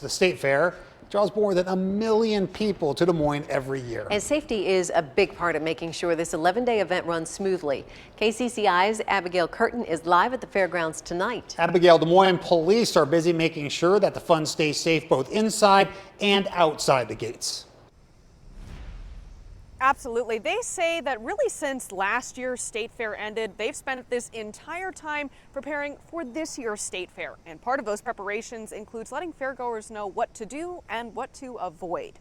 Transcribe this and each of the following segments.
The state fair draws more than 1 million people to Des Moines every year. And safety is a big part of making sure this 11-day event runs smoothly. KCCI's Abigail Curtin is live at the fairgrounds tonight. Abigail, Des Moines police are busy making sure that the fun stays safe both inside and outside the gates. Absolutely. They say that really since last year's state fair ended, they've spent this entire time preparing for this year's state fair. And part of those preparations includes letting fairgoers know what to do and what to avoid.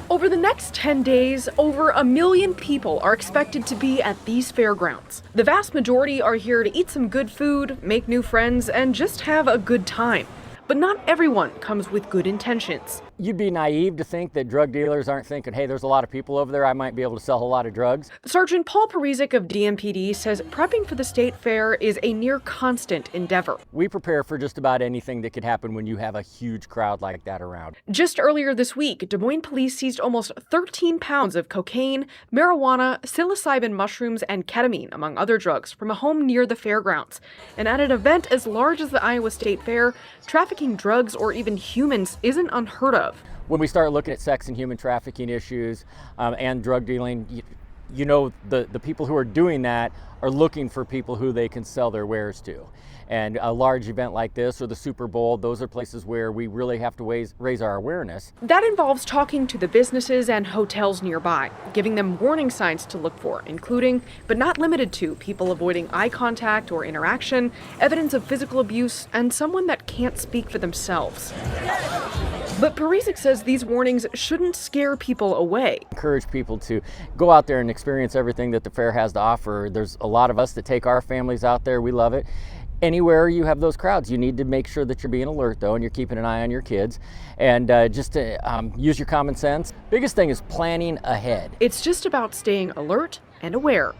Over the next 10 days, over 1 million people are expected to be at these fairgrounds. The vast majority are here to eat some good food, make new friends, and just have a good time. But not everyone comes with good intentions. You'd be naive to think that drug dealers aren't thinking, hey, there's a lot of people over there, I might be able to sell a lot of drugs. Sergeant Paul Parisic of DMPD says prepping for the state fair is a near constant endeavor. We prepare for just about anything that could happen when you have a huge crowd like that around. Just earlier this week, Des Moines police seized almost 13 pounds of cocaine, marijuana, psilocybin mushrooms, and ketamine, among other drugs, from a home near the fairgrounds. And at an event as large as the Iowa State Fair, trafficking drugs or even humans isn't unheard of. When we start looking at sex and human trafficking issues and drug dealing, you know the people who are doing that are looking for people who they can sell their wares to. And a large event like this or the Super Bowl, those are places where we really have to raise our awareness. That involves talking to the businesses and hotels nearby, giving them warning signs to look for, including, but not limited to, people avoiding eye contact or interaction, evidence of physical abuse, and someone that can't speak for themselves. But Parisic says these warnings shouldn't scare people away. Encourage people to go out there and experience everything that the fair has to offer. There's a lot of us that take our families out there. We love it. Anywhere you have those crowds, you need to make sure that you're being alert, though, and you're keeping an eye on your kids. And just to use your common sense. Biggest thing is planning ahead. It's just about staying alert and aware.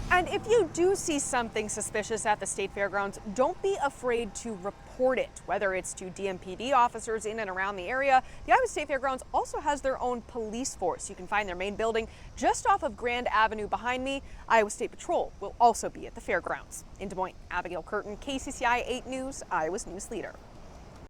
And if you do see something suspicious at the state fairgrounds, don't be afraid to report it, whether it's to DMPD officers in and around the area. The Iowa State Fairgrounds also has their own police force. You can find their main building just off of Grand Avenue behind me. Iowa State Patrol will also be at the fairgrounds. In Des Moines, Abigail Curtin, KCCI 8 News, Iowa's news leader.